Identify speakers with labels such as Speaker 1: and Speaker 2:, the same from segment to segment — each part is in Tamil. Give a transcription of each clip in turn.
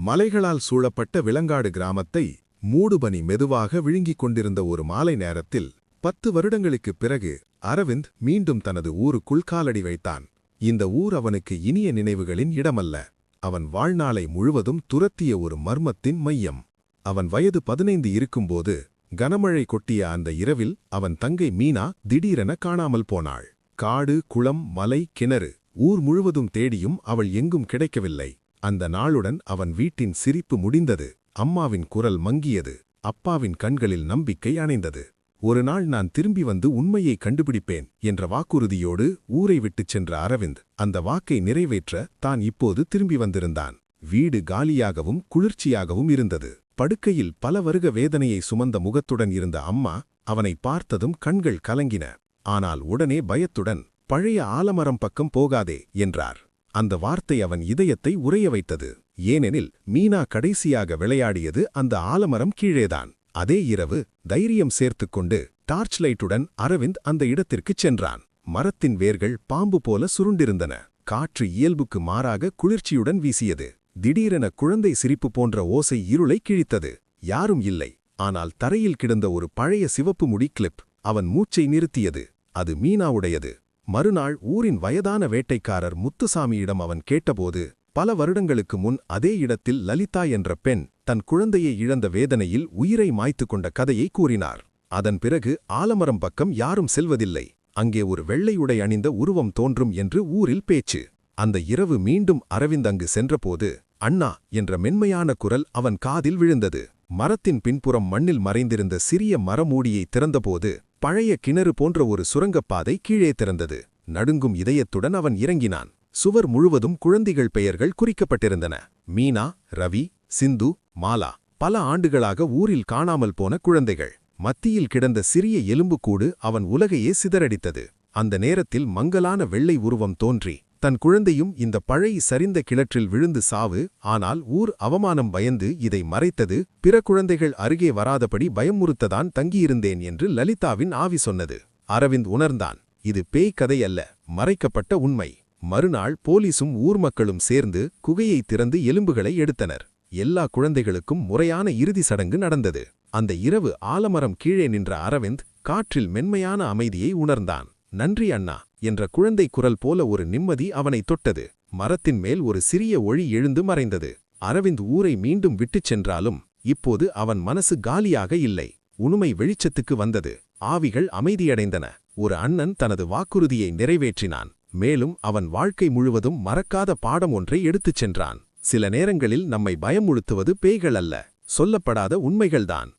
Speaker 1: மலைகளால் சூழப்பட்ட விலங்காடு கிராமத்தை மூடுபனி மெதுவாக விழுங்கிக் கொண்டிருந்த ஒரு மாலை நேரத்தில் 10 வருடங்களுக்குப் பிறகு அரவிந்த் மீண்டும் தனது ஊருக்குள் காலடி வைத்தான். இந்த ஊர் அவனுக்கு இனிய நினைவுகளின் இடமல்ல, அவன் வாழ்நாளை முழுவதும் துரத்திய ஒரு மர்மத்தின் மையம். அவன் வயது 15 இருக்கும்போது கனமழை கொட்டிய அந்த இரவில் அவன் தங்கை மீனா திடீரென காணாமல் போனாள். காடு, குளம், மலை, கிணறு, ஊர் முழுவதும் தேடியும் அவள் எங்கும் கிடைக்கவில்லை. அந்த நாளுடன் அவன் வீட்டின் சிரிப்பு முடிந்தது. அம்மாவின் குரல் மங்கியது. அப்பாவின் கண்களில் நம்பிக்கை அணைந்தது. ஒரு நாள் நான் திரும்பி வந்து உண்மையை கண்டுபிடிப்பேன் என்ற வாக்குறுதியோடு ஊரை விட்டுச் சென்ற அரவிந்த் அந்த வாக்கை நிறைவேற்ற தான் இப்போது திரும்பி வந்திருந்தான். வீடு காலியாகவும் குளிர்ச்சியாகவும் இருந்தது. படுக்கையில் பல வருக வேதனையை சுமந்த முகத்துடன் இருந்த அம்மா அவனை பார்த்ததும் கண்கள் கலங்கின. ஆனால் உடனே பயத்துடன், "பழைய ஆலமரம் பக்கம் போகாதே" என்றார். அந்த வார்த்தை அவன் இதயத்தை உறைய வைத்தது. ஏனெனில் மீனா கடைசியாக விளையாடியது அந்த ஆலமரம் கீழேதான். அதே இரவு தைரியம் சேர்த்துக்கொண்டு டார்ச் லைட்டுடன் அரவிந்த் அந்த இடத்திற்குச் சென்றான். மரத்தின் வேர்கள் பாம்பு போல சுருண்டிருந்தன. காற்று இயல்புக்கு மாறாக குளிர்ச்சியுடன் வீசியது. திடீரென குழந்தை சிரிப்பு போன்ற ஓசை இருளை கிழித்தது. யாரும் இல்லை. ஆனால் தரையில் கிடந்த ஒரு பழைய சிவப்பு முடி கிளிப் அவன் மூச்சை நிறுத்தியது. அது மீனாவுடையது. மறுநாள் ஊரின் வயதான வேட்டைக்காரர் முத்துசாமியிடம் அவன் கேட்டபோது, பல வருடங்களுக்கு முன் அதே இடத்தில் லலிதா என்ற பெண் தன் குழந்தையை இழந்த வேதனையில் உயிரை மாய்த்து கொண்ட கதையை கூறினார். அதன் பிறகு ஆலமரம் பக்கம் யாரும் செல்வதில்லை, அங்கே ஒரு வெள்ளை உடை அணிந்த உருவம் தோன்றும் என்று ஊரில் பேச்சு. அந்த இரவு மீண்டும் அரவிந்த் அங்கு சென்றபோது, "அண்ணா" என்ற மென்மையான குரல் அவன் காதில் விழுந்தது. மரத்தின் பின்புறம் மண்ணில் மறைந்திருந்த சிறிய மரமூடியை திறந்தபோது பழைய கிணறு போன்ற ஒரு சுரங்கப்பாதை கீழே திறந்தது. நடுங்கும் இதயத்துடன் அவன் இறங்கினான். சுவர் முழுவதும் குழந்தைகள் பெயர்கள் குறிக்கப்பட்டிருந்தன. மீனா, ரவி, சிந்து, மாலா. பல ஆண்டுகளாக ஊரில் காணாமல் போன குழந்தைகள். மத்தியில் கிடந்த சிறிய எலும்புக்கூடு அவன் உலகையே சிதறடித்தது. அந்த நேரத்தில் மங்கலான வெள்ளை உருவம் தோன்றி, தன் குழந்தையும் இந்த பழைய சரிந்த கிணற்றில் விழுந்து சாவு, ஆனால் ஊர் அவமானம் பயந்து இதை மறைத்தது, பிற குழந்தைகள் அருகே வராதபடி பயமுறுத்ததான் தங்கியிருந்தேன் என்று லலிதாவின் ஆவி சொன்னது. அரவிந்த் உணர்ந்தான், இது பேய் கதை அல்ல, மறைக்கப்பட்ட உண்மை. மறுநாள் போலீசும் ஊர் மக்களும் சேர்ந்து குகையை திறந்து எலும்புகளை எடுத்தனர். எல்லா குழந்தைகளுக்கும் முறையான இறுதி சடங்கு நடந்தது. அந்த இரவு ஆலமரம் கீழே நின்ற அரவிந்த் காற்றில் மென்மையான அமைதியை உணர்ந்தான். "நன்றி அண்ணா" என்ற குழந்தை குரல் போல ஒரு நிம்மதி அவனை தொட்டது. மரத்தின் மேல் ஒரு சிறிய ஒளி எழுந்து மறைந்தது. அரவிந்த் ஊரை மீண்டும் விட்டுச் சென்றாலும் இப்போது அவன் மனசு காலியாக இல்லை. உண்மை வெளிச்சத்துக்கு வந்தது. ஆவிகள் அமைதியடைந்தன. ஒரு அண்ணன் தனது வாக்குறுதியை நிறைவேற்றினான். மேலும் அவன் வாழ்க்கை முழுவதும் மறக்காத பாடம் ஒன்றை எடுத்துச் சென்றான். சில நேரங்களில் நம்மை பயமுறுத்துவது பேய்கள் அல்ல, சொல்லப்படாத உண்மைகள்தான்.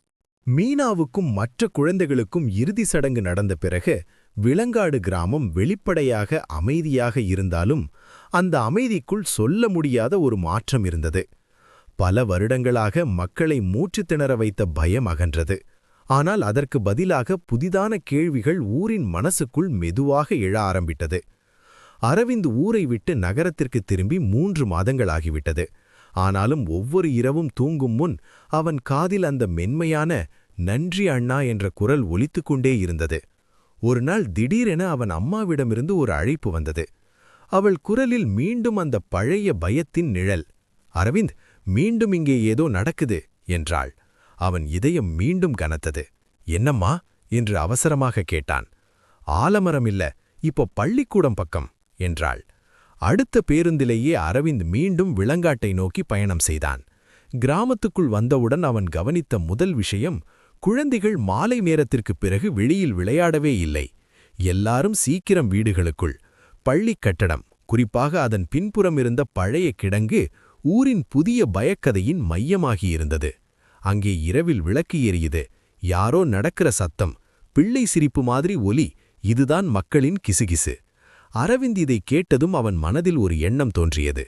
Speaker 2: மீனாவுக்கும் மற்ற குழந்தைகளுக்கும் இறுதி சடங்கு நடந்த பிறகு விலங்காடு கிராமம் வெளிப்படையாக அமைதியாக இருந்தாலும் அந்த அமைதிக்குள் சொல்ல முடியாத ஒரு மாற்றம் இருந்தது. பல வருடங்களாக மக்களை மூச்சுத் திணற வைத்த பயம் அகன்றது. ஆனால் அதற்கு பதிலாக புதிதான கேள்விகள் ஊரின் மனசுக்குள் மெதுவாக எழ ஆரம்பித்தது. அரவிந்த் ஊரை விட்டு நகரத்திற்கு திரும்பி 3 மாதங்களாகிவிட்டது. ஆனாலும் ஒவ்வொரு இரவும் தூங்கும் முன் அவன் காதில் அந்த மென்மையான "நன்றி அண்ணா" என்ற குரல் ஒலித்துக் கொண்டே இருந்தது. ஒரு நாள் திடீரென அவன் அம்மாவிடமிருந்து ஒரு அழைப்பு வந்தது. அவள் குரலில் மீண்டும் அந்த பழைய பயத்தின் நிழல். "அரவிந்த், மீண்டும் இங்கே ஏதோ நடக்குது" என்றாள். அவன் இதயம் மீண்டும் கனத்தது. "என்னம்மா?" என்று அவசரமாக கேட்டான். "ஆலமரம் இல்ல, இப்போ பள்ளிக்கூடம் பக்கம்" என்றாள். அடுத்த பேருந்திலேயே அரவிந்த் மீண்டும் விலங்காட்டை நோக்கி பயணம் செய்தான். கிராமத்துக்குள் வந்தவுடன் அவன் கவனித்த முதல் விஷயம், குழந்தைகள் மாலை நேரத்திற்குப் பிறகு வெளியில் விளையாடவே இல்லை. எல்லாரும் சீக்கிரம் வீடுகளுக்குள். பள்ளிக் கட்டடம், குறிப்பாக அதன் பின்புறம் இருந்த பழைய கிடங்கு ஊரின் புதிய பயக்கதையின் மையமாகியிருந்தது. அங்கே இரவில் விளக்கு எரியுது, யாரோ நடக்கிற சத்தம், பிள்ளை சிரிப்பு மாதிரி ஒலி. இதுதான் மக்களின் கிசுகிசு. அரவிந்த் இதை கேட்டதும் அவன் மனதில் ஒரு எண்ணம் தோன்றியது.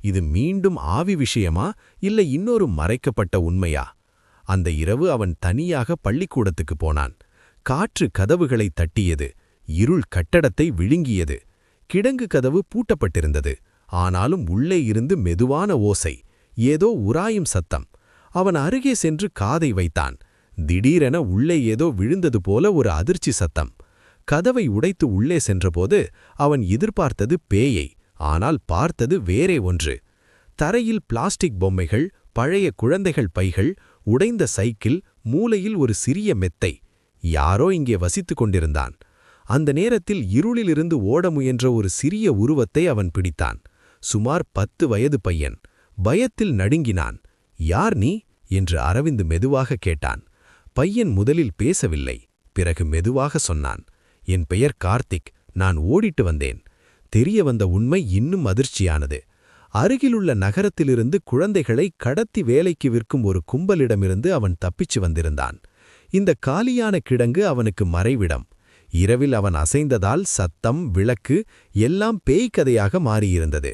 Speaker 2: இது மீண்டும் ஆவி விஷயமா, இல்லை இன்னொரு மறைக்கப்பட்ட உண்மையா? அந்த இரவு அவன் தனியாக பள்ளிக்கூடத்துக்கு போனான். காற்று கதவுகளை தட்டியது. இருள் கட்டடத்தை விழுங்கியது. கிடங்கு கதவு பூட்டப்பட்டிருந்தது. ஆனாலும் உள்ளே இருந்து மெதுவான ஓசை, ஏதோ உராயும் சத்தம். அவன் அருகே சென்று காதை வைத்தான். திடீரென உள்ளே ஏதோ விழுந்தது போல ஒரு அதிர்ச்சி சத்தம். கதவை உடைத்து உள்ளே சென்றபோது அவன் எதிர்பார்த்தது பேயை, ஆனால் பார்த்தது வேறே ஒன்று. தரையில் பிளாஸ்டிக் பொம்மைகள், பழைய குழந்தைகள் பைகள், உடைந்த சைக்கிள், மூலையில் ஒரு சிறிய மெத்தை. யாரோ இங்கே வசித்துக் கொண்டிருந்தான். அந்த நேரத்தில் இருளிலிருந்து ஓட முயன்ற ஒரு சிறிய உருவத்தை அவன் பிடித்தான். சுமார் 10 வயது பையன். பயத்தில் நடுங்கினான். யார் நீ என்று அரவிந்த் மெதுவாக கேட்டான். பையன் முதலில் பேசவில்லை. பிறகு மெதுவாக சொன்னான், என் பெயர் கார்த்திக். நான் ஓடிட்டு வந்தேன். தெரிய வந்த உண்மை இன்னும் அதிர்ச்சியானது. அருகிலுள்ள நகரத்திலிருந்து குழந்தைகளை கடத்தி வேலைக்கு விற்கும் ஒரு கும்பலிடமிருந்து அவன் தப்பிச்சு வந்திருந்தான். இந்த காலியான கிடங்கு அவனுக்கு மறைவிடம். இரவில் அவன் அசைந்ததால் சத்தம், விளக்கு எல்லாம் பேய்க்கதையாக மாறியிருந்தது.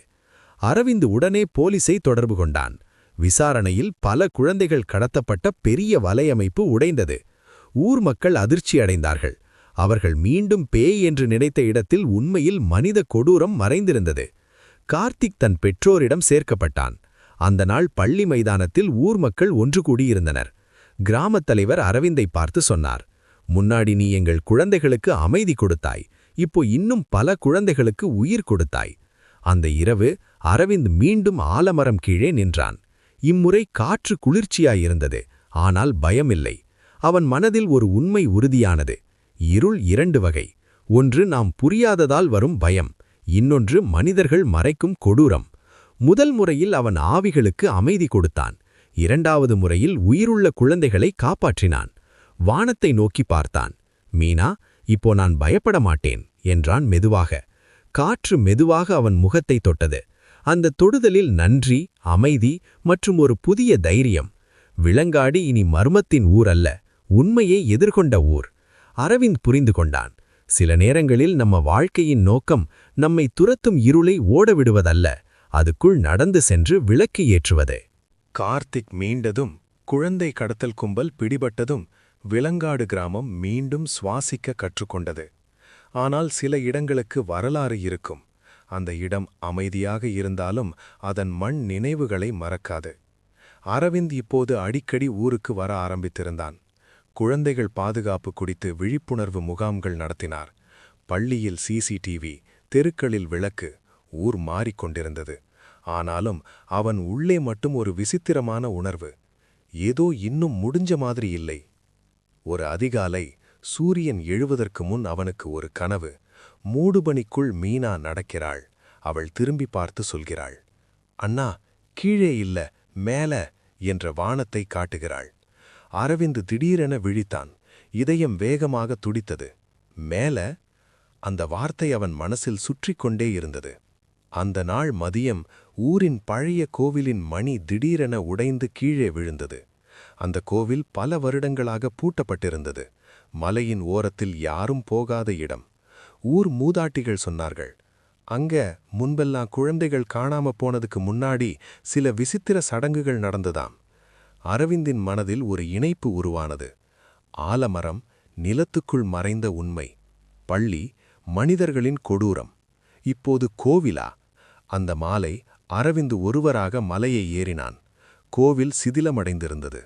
Speaker 2: அரவிந்த் உடனே போலீஸை தொடர்பு கொண்டான். விசாரணையில் பல குழந்தைகள் கடத்தப்பட்ட பெரிய வலையமைப்பு உடைந்தது. ஊர் மக்கள் அதிர்ச்சி அடைந்தார்கள். அவர்கள் மீண்டும் பேய் என்று நினைத்த இடத்தில் உண்மையில் மனித கொடூரம் மறைந்திருந்தது. கார்த்திக் தன் பெற்றோரிடம் சேர்க்கப்பட்டான். அந்த நாள் பள்ளி மைதானத்தில் ஊர் மக்கள் ஒன்று கூடியிருந்தனர். கிராமத் தலைவர் அரவிந்தை பார்த்து சொன்னார், முன்னாடி நீ எங்கள் குழந்தைகளுக்கு அமைதி கொடுத்தாய், இப்போ இன்னும் பல குழந்தைகளுக்கு உயிர் கொடுத்தாய். அந்த இரவு அரவிந்த் மீண்டும் ஆலமரம் கீழே நின்றான். இம்முறை காற்று குளிர்ச்சியாயிருந்தது, ஆனால் பயமில்லை. அவன் மனதில் ஒரு உண்மை உறுதியானது. இருள் 2 வகை. ஒன்று நாம் புரியாததால் வரும் பயம், இன்னொன்று மனிதர்கள் மறைக்கும் கொடூரம். முதல் முறையில் அவன் ஆவிகளுக்கு அமைதி கொடுத்தான். 2வது முறையில் உயிருள்ள குழந்தைகளை காப்பாற்றினான். வானத்தை நோக்கி பார்த்தான். மீனா, இப்போ நான் பயப்பட மாட்டேன் என்றான் மெதுவாக. காற்று மெதுவாக அவன் முகத்தை தொட்டது. அந்த தொடுதலில் நன்றி, அமைதி மற்றும் ஒரு புதிய தைரியம். விலங்காடு இனி மர்மத்தின் ஊர் அல்ல, உண்மையை எதிர்கொண்ட ஊர். அரவிந்த் புரிந்து கொண்டான். சில நேரங்களில் நம்ம வாழ்க்கையின் நோக்கம் நம்மை துரத்தும் இருளை ஓடவிடுவதல்ல, அதுக்குள் நடந்து சென்று விளக்கு ஏற்றுவது.
Speaker 1: கார்த்திக் மீண்டதும், குழந்தை கடத்தல் கும்பல் பிடிபட்டதும் விலங்காடு கிராமம் மீண்டும் சுவாசிக்க கற்றுக்கொண்டது. ஆனால் சில இடங்களுக்கு வரலாறு இருக்கும். அந்த இடம் அமைதியாக இருந்தாலும் அதன் மண் நினைவுகளை மறக்காது. அரவிந்த் இப்போது அடிக்கடி ஊருக்கு வர ஆரம்பித்திருந்தான். குழந்தைகள் பாதுகாப்பு குறித்து விழிப்புணர்வு முகாம்கள் நடத்தினார். பள்ளியில் சிசிடிவி, தெருக்களில் விளக்கு. ஊர் மாறிக்கொண்டிருந்தது. ஆனாலும் அவன் உள்ளே மட்டும் ஒரு விசித்திரமான உணர்வு. ஏதோ இன்னும் முடிஞ்ச மாதிரி இல்லை. ஒரு அதிகாலை சூரியன் எழுவதற்கு முன் அவனுக்கு ஒரு கனவு. மூடுபனிக்குள் மீனா நடக்கிறாள். அவள் திரும்பி பார்த்து சொல்கிறாள், அண்ணா, கீழே இல்ல, மேல என்ற வானத்தை காட்டுகிறாள். அரவிந்த் திடீரென விழித்தான். இதயம் வேகமாக துடித்தது. மேல? அந்த வார்த்தை அவன் மனசில் சுற்றிக் கொண்டே இருந்தது. அந்த நாள் மதியம் ஊரின் பழைய கோவிலின் மணி திடீரென உடைந்து கீழே விழுந்தது. அந்த கோவில் பல வருடங்களாக பூட்டப்பட்டிருந்தது. மலையின் ஓரத்தில் யாரும் போகாத இடம். ஊர் மூதாட்டிகள் சொன்னார்கள், அங்க முன்பெல்லாம் குழந்தைகள் காணாம போனதுக்கு முன்னாடி சில விசித்திர சடங்குகள் நடந்ததாம். அரவிந்தின் மனதில் ஒரு இணைப்பு உருவானது. ஆலமரம், நிலத்துக்குள் மறைந்த உண்மை. பள்ளி, மனிதர்களின் கொடூரம். இப்போது கோவிலா? அந்த மாலை அரவிந்த் ஒருவராக மலையை ஏறினான். கோவில் சிதிலமடைந்திருந்தது.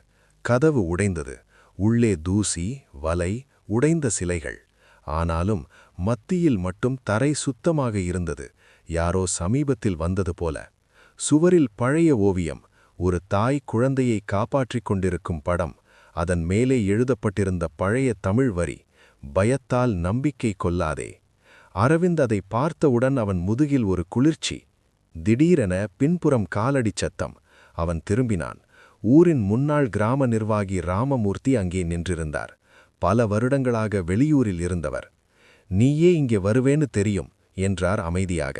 Speaker 1: கதவு உடைந்தது. உள்ளே தூசி, வலை, உடைந்த சிலைகள். ஆனாலும் மத்தியில் மட்டும் தரை சுத்தமாக இருந்தது. யாரோ சமீபத்தில் வந்தது போல. சுவரில் பழைய ஓவியம். ஒரு தாய் குழந்தையை காப்பாற்றிக் கொண்டிருக்கும் படம். அதன் மேலே எழுதப்பட்டிருந்த பழைய தமிழ் வரி, பயத்தால் நம்பிக்கை கொள்ளாதே. அரவிந்த் அதை பார்த்தவுடன் அவன் முதுகில் ஒரு குளிர்ச்சி. திடீரென பின்புறம் காலடி சத்தம். அவன் திரும்பினான். ஊரின் முன்னாள் கிராம நிர்வாகி ராமமூர்த்தி அங்கே நின்றிருந்தார். பல வருடங்களாக வெளியூரில் இருந்தவர். நீயே இங்கே வருவேன்னு தெரியும் என்றார் அமைதியாக.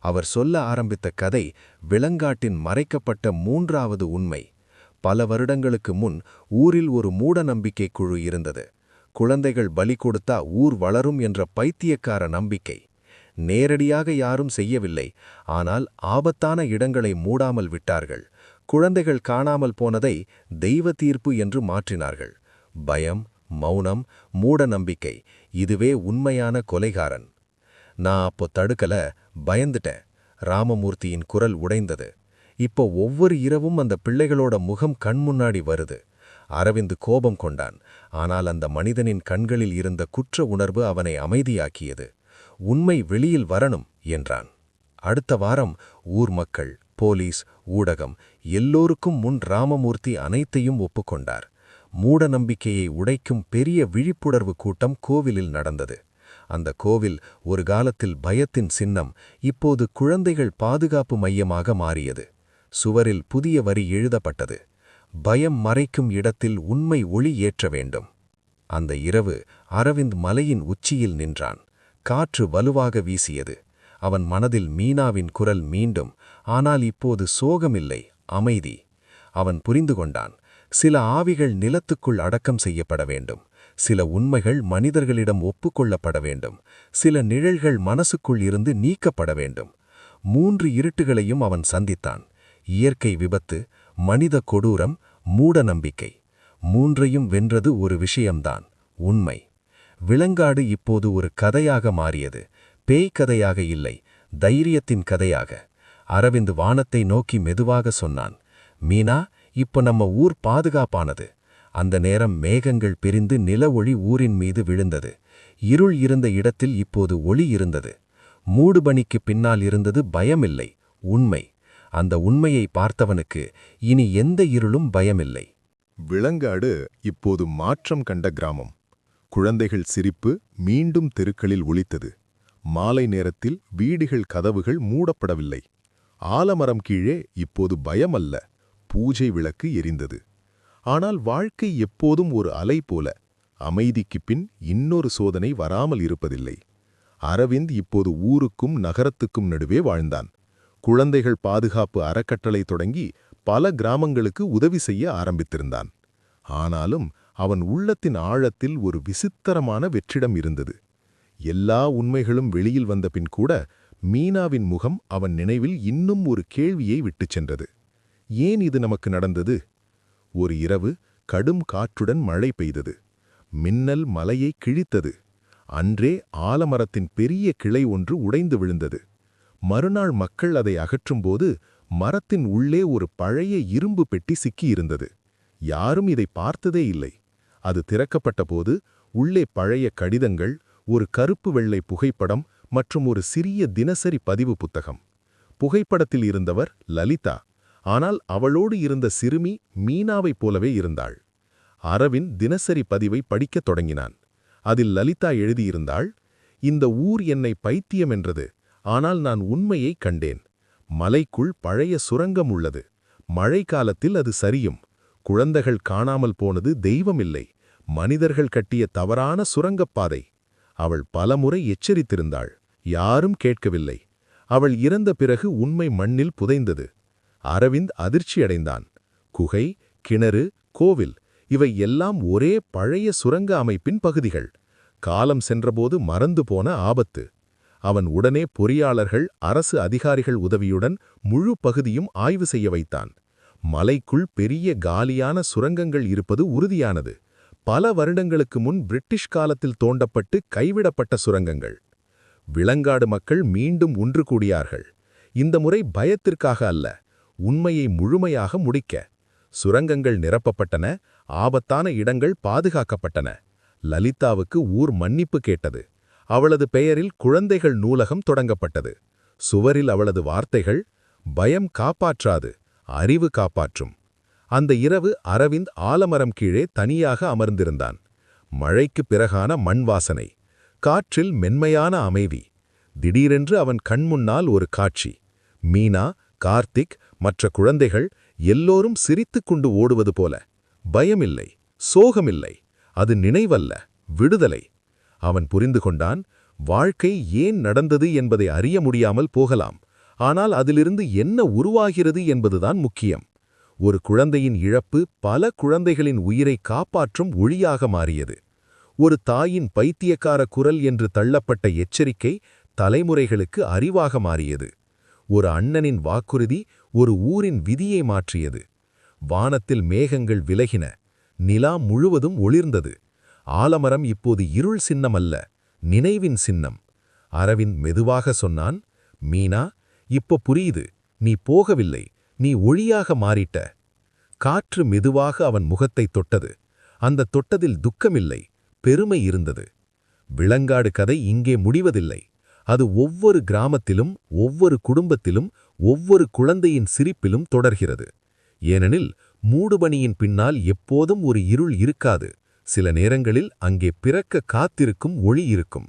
Speaker 1: அவர் சொல்ல ஆரம்பித்த கதை விலங்காட்டின் மறைக்கப்பட்ட 3வது உண்மை. பல வருடங்களுக்கு முன் ஊரில் ஒரு மூட நம்பிக்கை குழு இருந்தது. குழந்தைகள் பலி கொடுத்தா ஊர் வளரும் என்ற பைத்தியக்கார நம்பிக்கை. நேரடியாக யாரும் செய்யவில்லை, ஆனால் ஆபத்தான இடங்களை மூடாமல் விட்டார்கள். குழந்தைகள் காணாமல் போனதை தெய்வ தீர்ப்பு என்று மாற்றினார்கள். பயம், மௌனம், மூட நம்பிக்கை, இதுவே உண்மையான கொலைகாரன். நான் அப்போ தடுக்கல, பயந்துட்டேன். ராமமூர்த்தியின் குரல் உடைந்தது. இப்போ ஒவ்வொரு இரவும் அந்த பிள்ளைகளோட முகம் கண்முன்னாடி வருது. அரவிந்த் கோபம் கொண்டான். ஆனால் அந்த மனிதனின் கண்களில் இருந்த குற்ற உணர்வு அவனை அமைதியாக்கியது. உண்மை வெளியில் வரணும் என்றான். அடுத்த வாரம் ஊர் மக்கள், போலீஸ்,
Speaker 3: ஊடகம் எல்லோருக்கும் முன் ராமமூர்த்தி அனைத்தையும் ஒப்புக்கொண்டார். மூட நம்பிக்கையை உடைக்கும் பெரிய விழிப்புணர்வு கூட்டம் கோவிலில் நடந்தது. அந்த கோவில் ஒரு காலத்தில் பயத்தின் சின்னம் இப்போது குழந்தைகள் பாதுகாப்பு மையமாக மாறியது. சுவரில் புதிய வரி எழுதப்பட்டது: பயம் மறைக்கும் இடத்தில் உண்மை ஒளி ஏற்ற வேண்டும். அந்த இரவு அரவிந்த் மலையின் உச்சியில் நின்றான். காற்று வலுவாக வீசியது. அவன் மனதில் மீனாவின் குரல் மீண்டும், ஆனால் இப்போது சோகமில்லை, அமைதி. அவன் புரிந்து கொண்டான். சில ஆவிகள் நிலத்துக்குள் அடக்கம் செய்யப்பட வேண்டும். சில உண்மைகள் மனிதர்களிடம் ஒப்புக்கொள்ளப்பட வேண்டும். சில நிழல்கள் மனசுக்குள் இருந்து நீக்கப்பட வேண்டும். 3 இருட்டுகளையும் அவன் சந்தித்தான்: இயற்கை விபத்து, மனித கொடூரம், மூட நம்பிக்கை. 3ஐயும் வென்றது ஒரு விஷயம்தான்: உண்மை. விலங்காடு இப்போது ஒரு கதையாக மாறியது. பேய் கதையாக இல்லை, தைரியத்தின் கதையாக. அரவிந்த் வானத்தை நோக்கி மெதுவாக சொன்னான்: மீனா, இப்ப நம்ம ஊர் பாதுகாப்பானது. அந்த நேரம் மேகங்கள் பிரிந்து நில ஒளி ஊரின் மீது விழுந்தது. இருள் இருந்த இடத்தில் இப்போது ஒளி இருந்தது. மூடுபனிக்கு பின்னால் இருந்தது பயமில்லை, உண்மை. அந்த உண்மையை பார்த்தவனுக்கு இனி எந்த இருளும் பயமில்லை.
Speaker 1: விலங்காடு இப்போது மாற்றம் கண்ட கிராமம். குழந்தைகள் சிரிப்பு மீண்டும் தெருக்களில் ஒலித்தது. மாலை நேரத்தில் வீடுகள் கதவுகள் மூடப்படவில்லை. ஆலமரம் கீழே இப்போது பயமல்ல, பூஜை விளக்கு எரிந்தது. ஆனால் வாழ்க்கை எப்போதும் ஒரு அலை போல, அமைதிக்குப் பின் இன்னொரு சோதனை வராமல் இருப்பதில்லை. அரவிந்த் இப்போது ஊருக்கும் நகரத்துக்கும் நடுவே வாழ்ந்தான். குழந்தைகள் பாதுகாப்பு அறக்கட்டளை தொடங்கி பல கிராமங்களுக்கு உதவி செய்ய ஆரம்பித்திருந்தான். ஆனாலும் அவன் உள்ளத்தின் ஆழத்தில் ஒரு விசித்திரமான வெற்றிடம் இருந்தது. எல்லா உண்மைகளும் வெளியில் வந்த பின் கூட மீனாவின் முகம் அவன் நினைவில் இன்னும் ஒரு கேள்வியை விட்டுச் சென்றது. ஏன் இது நமக்கு நடந்தது? ஒரு இரவு கடும் காற்றுடன் மழை பெய்தது. மின்னல் மலையை கிழித்தது. அன்றே ஆலமரத்தின் பெரிய கிளை ஒன்று உடைந்து விழுந்தது. மறுநாள் மக்கள் அதை அகற்றும்போது மரத்தின் உள்ளே ஒரு பழைய இரும்பு பெட்டி சிக்கியிருந்தது. யாரும் இதை பார்த்ததே இல்லை. அது திறக்கப்பட்டபோது உள்ளே பழைய கடிதங்கள், ஒரு கருப்பு வெள்ளை புகைப்படம் மற்றும் ஒரு சிறிய தினசரி பதிவு புத்தகம். புகைப்படத்தில் இருந்தவர் லலிதா. ஆனால் அவளோடு இருந்த சிறுமி மீனாவைப் போலவே இருந்தாள். அரவிந்த் தினசரி பதிவை படிக்கத் தொடங்கினான். அதில் லலிதா எழுதியிருந்தாள்: இந்த ஊர் என்னை பைத்தியம் என்றது, ஆனால் நான் உண்மையை கண்டேன். மலைக்குள் பழைய சுரங்கம் உள்ளது. மழை காலத்தில் அது சரியும். குழந்தைகள் காணாமல் போனது தெய்வமில்லை, மனிதர்கள் கட்டிய தவறான சுரங்கப்பாதை. அவள் பலமுறை எச்சரித்திருந்தாள். யாரும் கேட்கவில்லை. அவள் இறந்த பிறகு உண்மை மண்ணில் புதைந்தது. அரவிந்த் அதிர்ச்சியடைந்தான். குகை, கிணறு, கோவில் இவை எல்லாம் ஒரே பழைய சுரங்க அமைப்பின் பகுதிகள். காலம் சென்றபோது மறந்து போன ஆபத்து. அவன் உடனே பொறியாளர்கள், அரசு அதிகாரிகள் உதவியுடன் முழு பகுதியும் ஆய்வு செய்ய வைத்தான். மலைக்குள் பெரிய காலியான சுரங்கங்கள் இருப்பது உறுதியானது. பல வருடங்களுக்கு முன் பிரிட்டிஷ் காலத்தில் தோண்டப்பட்டு கைவிடப்பட்ட சுரங்கங்கள். விலங்காடு மக்கள் மீண்டும் ஒன்று கூடியார்கள். இந்த முறை பயத்திற்காக அல்ல, உண்மையை முழுமையாக முடிக்க. சுரங்கங்கள் நிரப்பப்பட்டன. ஆபத்தான இடங்கள் பாதுகாக்கப்பட்டன. லலிதாவுக்கு ஊர் மன்னிப்பு கேட்டது. அவளது பெயரில் குழந்தைகள் நூலகம் தொடங்கப்பட்டது. சுவரில் அவளது வார்த்தைகள்: பயம் காப்பாற்றாது, அறிவு காப்பாற்றும். அந்த இரவு அரவிந்த் ஆலமரம் கீழே தனியாக அமர்ந்திருந்தான். மழைக்கு பிறகான மண் வாசனை, காற்றில் மென்மையான அமைதி. திடீரென்று அவன் கண்முன்னால் ஒரு காட்சி. மீனா, கார்த்திக், மற்ற குழந்தைகள் எல்லோரும் சிரித்துக் கொண்டு ஓடுவது போல. பயமில்லை, சோகமில்லை. அது நினைவல்ல, விடுதலை. அவன் புரிந்து கொண்டான், வாழ்க்கை ஏன் நடந்தது என்பதை அறிய முடியாமல் போகலாம், ஆனால் அதிலிருந்து என்ன உருவாகிறது என்பதுதான் முக்கியம். ஒரு குழந்தையின் இழப்பு பல குழந்தைகளின் உயிரை காப்பாற்றும் ஒளியாக மாறியது. ஒரு தாயின் பைத்தியக்கார குரல் என்று தள்ளப்பட்ட எச்சரிக்கை தலைமுறைகளுக்கு அறிவாக மாறியது. ஒரு அண்ணனின் வாக்குறுதி ஒரு ஊரின் விதியை மாற்றியது. வானத்தில் மேகங்கள் விலகின. நிலா முழுவதும் ஒளிர்ந்தது. ஆலமரம் இப்போது இருள் சின்னமல்ல, நினைவின் சின்னம். அரவிந்த் மெதுவாக சொன்னான்: மீனா, இப்ப புரியுது. நீ போகவில்லை, நீ ஒளியாக மாறிட்ட. காற்று மெதுவாக அவன் முகத்தை தொட்டது. அந்த தொட்டதில் துக்கமில்லை, பெருமை இருந்தது. விலங்காடு கதை இங்கே முடிவதில்லை. அது ஒவ்வொரு கிராமத்திலும், ஒவ்வொரு குடும்பத்திலும்
Speaker 3: ஒவ்வொரு குழந்தையின் சிரிப்பிலும் தொடர்கிறது. ஏனெனில் மூடுபனியின் பின்னால் எப்போதும் ஒரு இருள் இருக்காது. சில நேரங்களில் அங்கே பிறக்க காத்திருக்கும் ஒளி இருக்கும்.